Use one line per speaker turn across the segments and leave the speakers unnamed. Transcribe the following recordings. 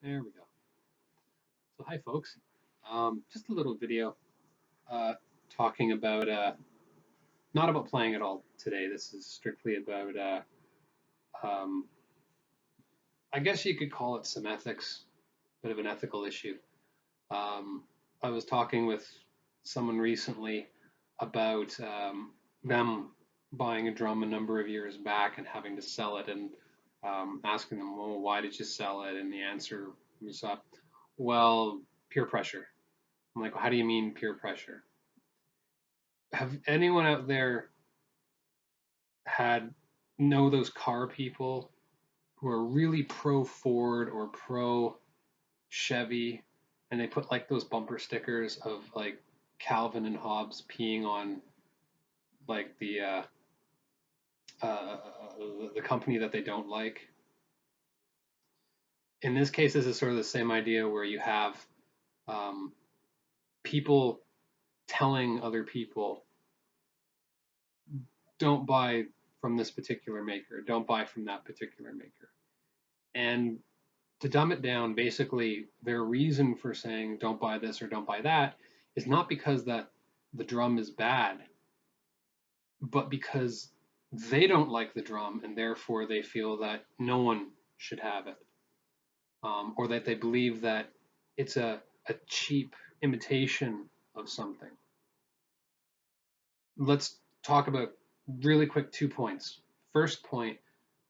There we go. So hi folks. Just a little video uh, talking about not about playing at all today. This is strictly about um, I guess you could call it some ethics, bit of an ethical issue. Um, I was talking with someone recently about them buying a drum a number of years back and having to sell it, and asking them, well, why did you sell it? And the answer was, well, peer pressure. I'm like, well, how do you mean peer pressure? Have anyone out there had know those car people who are really pro Ford or pro Chevy, and they put like those bumper stickers of like Calvin and Hobbes peeing on like uh, the company that they don't like? In this case, this is sort of the same idea where you have um, people telling other people, don't buy from this particular maker, don't buy from that particular maker. And to dumb it down, basically their reason for saying don't buy this or don't buy that is not because that the drum is bad, but because they don't like the drum and therefore they feel that no one should have it, or that they believe that it's a cheap imitation of something. Let's talk about really quick 2 points. First point,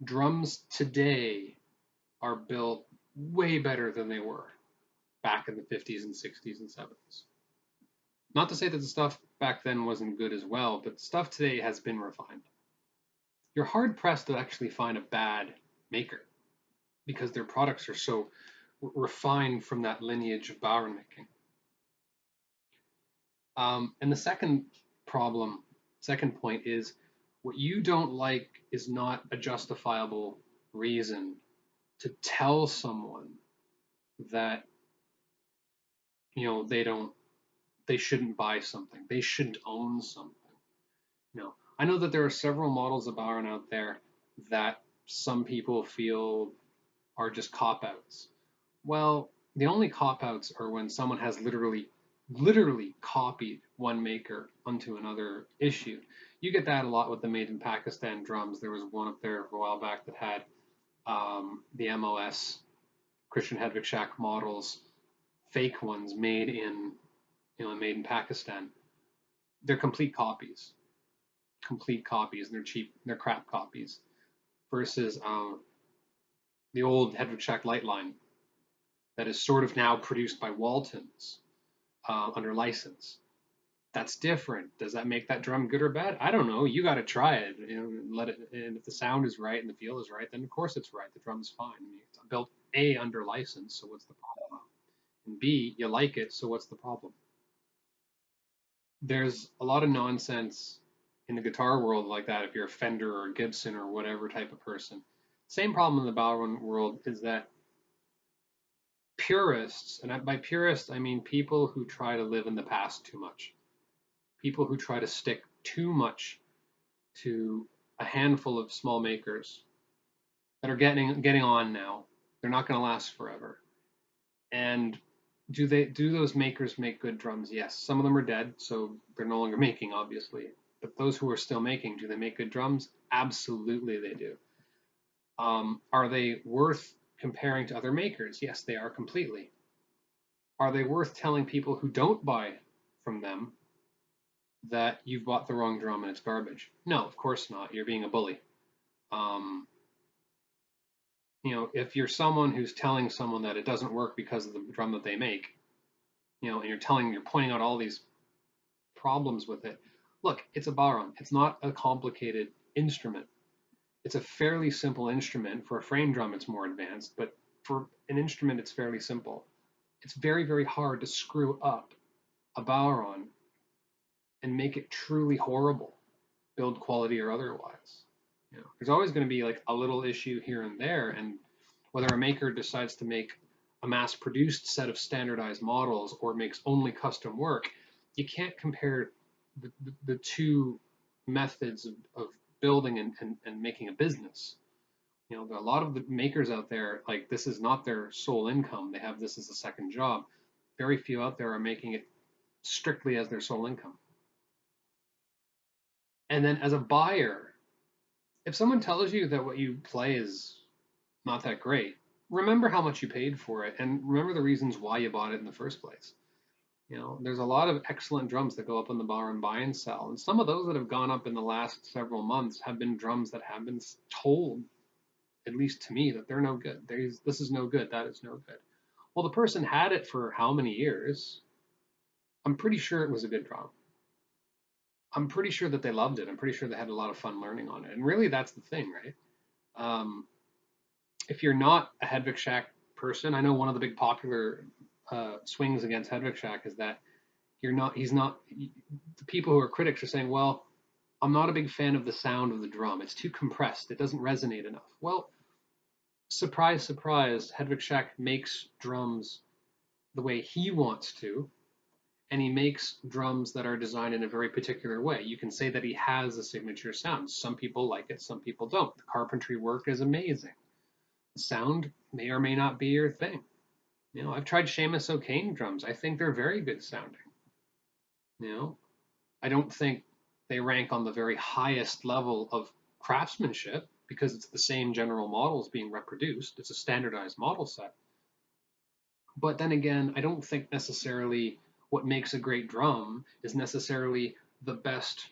drums today are built way better than they were back in the 50s and 60s and 70s. Not to say that the stuff back then wasn't good as well, but stuff today has been refined. You're hard pressed to actually find a bad maker because their products are so refined from that lineage of Bauer making. And the second point is what you don't like is not a justifiable reason to tell someone that they shouldn't buy something, they shouldn't own something. I know that there are several models of Bayern out there that some people feel are just cop outs. Well, the only cop outs are when someone has literally copied one maker onto another issue. You get that a lot with the made in Pakistan drums. There was one up there a while back that had the MOS Christian Hedwig Shack models, fake ones made in Pakistan. They're complete copies, and they're cheap, they're crap copies. Versus the old Hedwig Shack light line that is sort of now produced by Waltons under license. That's different. Does that make that drum good or bad? I don't know. You got to try it. Let it. And if the sound is right and the feel is right, then of course it's right. The drum is fine. I mean, it's built A under license, so what's the problem? And B, you like it, so what's the problem? There's a lot of nonsense in the guitar world like that. If you're a Fender or Gibson or whatever type of person, same problem in the Bowron world is that purists, and by purists I mean people who try to live in the past too much, people who try to stick too much to a handful of small makers that are getting on now. They're not going to last forever. And do those makers make good drums? Yes. Some of them are dead, so they're no longer making, obviously. But those who are still making, do they make good drums? Absolutely, they do. Are they worth comparing to other makers? Yes, they are completely. Are they worth telling people who don't buy from them that you've bought the wrong drum and it's garbage? No, of course not. You're being a bully. Um, if you're someone who's telling someone that it doesn't work because of the drum that they make, and you're pointing out all these problems with it. Look, it's a Bowron. It's not a complicated instrument. It's a fairly simple instrument. For a frame drum, it's more advanced, but for an instrument, it's fairly simple. It's very, very hard to screw up a Bowron and make it truly horrible, build quality or otherwise. There's always going to be like a little issue here and there, and whether a maker decides to make a mass-produced set of standardized models or makes only custom work, you can't compare the two methods of building and making a business. You know, there are a lot of the makers out there, like this is not their sole income. They have this as a second job. Very few out there are making it strictly as their sole income. And then as a buyer, if someone tells you that what you play is not that great, remember how much you paid for it and remember the reasons why you bought it in the first place. You know, there's a lot of excellent drums that go up on the bar and buy and sell. And some of those that have gone up in the last several months have been drums that have been told, at least to me, that they're no good. This is no good. That is no good. Well, the person had it for how many years? I'm pretty sure it was a good drum. I'm pretty sure that they loved it. I'm pretty sure they had a lot of fun learning on it. And really, that's the thing, right? Um, if you're not a Hedvig Shack person, I know one of the big popular swings against Hedvig Shack is that he's not, the people who are critics are saying, well, I'm not a big fan of the sound of the drum. It's too compressed. It doesn't resonate enough. Well, surprise, surprise, Hedvig Shack makes drums the way he wants to, and he makes drums that are designed in a very particular way. You can say that he has a signature sound. Some people like it, some people don't. The carpentry work is amazing. The sound may or may not be your thing. You know, I've tried Seamus O'Kane drums. I think they're very good sounding. You know, I don't think they rank on the very highest level of craftsmanship because it's the same general models being reproduced. It's a standardized model set. But then again, I don't think necessarily what makes a great drum is necessarily the best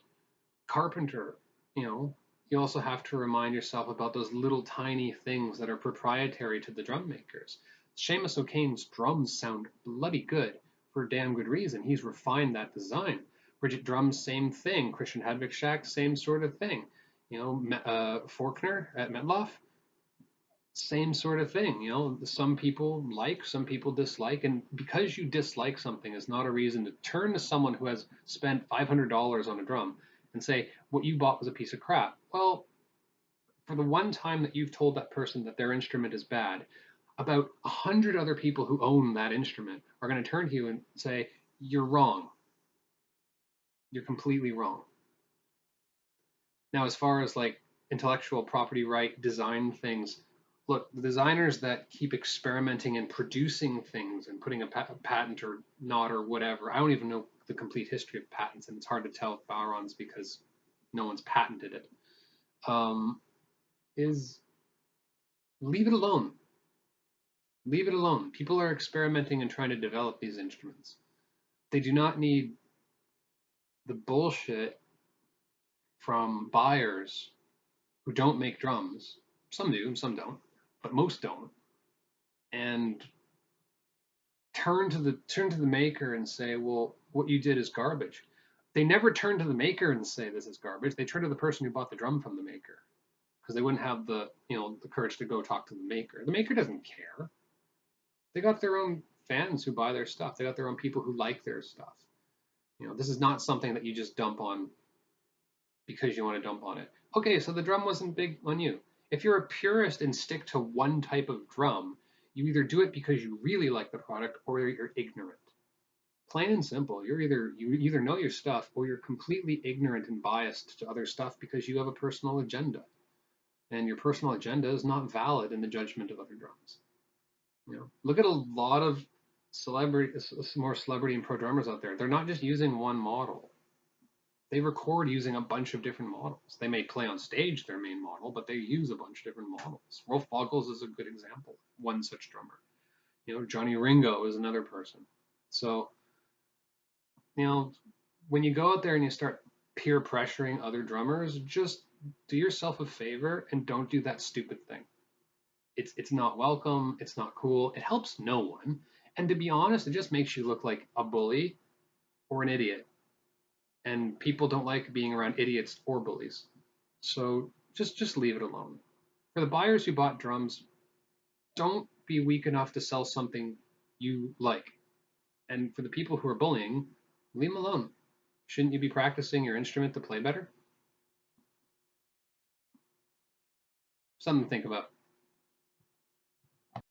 carpenter. You know, you also have to remind yourself about those little tiny things that are proprietary to the drum makers. Seamus O'Kane's drums sound bloody good for a damn good reason. He's refined that design. Bridget Drums, same thing. Christian Hedvig Shack, same sort of thing. You know, Faulkner at Metloff, same sort of thing. You know, some people like, some people dislike, and because you dislike something is not a reason to turn to someone who has spent $500 on a drum and say what you bought was a piece of crap. Well, for the one time that you've told that person that their instrument is bad, about 100 other people who own that instrument are going to turn to you and say, you're wrong. You're completely wrong. Now, as far as like intellectual property right design things, look, the designers that keep experimenting and producing things and putting a patent or not or whatever, I don't even know the complete history of patents, and it's hard to tell with Bowrons because no one's patented it. Is leave it alone. Leave it alone. People are experimenting and trying to develop these instruments. They do not need the bullshit from buyers who don't make drums. Some do, some don't, but most don't. And turn to the maker and say, well, what you did is garbage. They never turn to the maker and say this is garbage. They turn to the person who bought the drum from the maker because they wouldn't have the the courage to go talk to the maker. The maker doesn't care. They got their own fans who buy their stuff. They got their own people who like their stuff. You know, this is not something that you just dump on because you want to dump on it. Okay, so the drum wasn't big on you. If you're a purist and stick to one type of drum, you either do it because you really like the product or you're ignorant. Plain and simple. You either know your stuff or you're completely ignorant and biased to other stuff because you have a personal agenda. And your personal agenda is not valid in the judgment of other drums. You know, look at a lot of more celebrity and pro drummers out there. They're not just using one model. They record using a bunch of different models. They may play on stage their main model, but they use a bunch of different models. Rolf Boggles is a good example, one such drummer. You know, Johnny Ringo is another person. So, you know, when you go out there and you start peer pressuring other drummers, just do yourself a favor and don't do that stupid thing. It's not welcome, it's not cool, it helps no one. And to be honest, it just makes you look like a bully or an idiot. And people don't like being around idiots or bullies. So just leave it alone. For the buyers who bought drums, don't be weak enough to sell something you like. And for the people who are bullying, leave them alone. Shouldn't you be practicing your instrument to play better? Something to think about.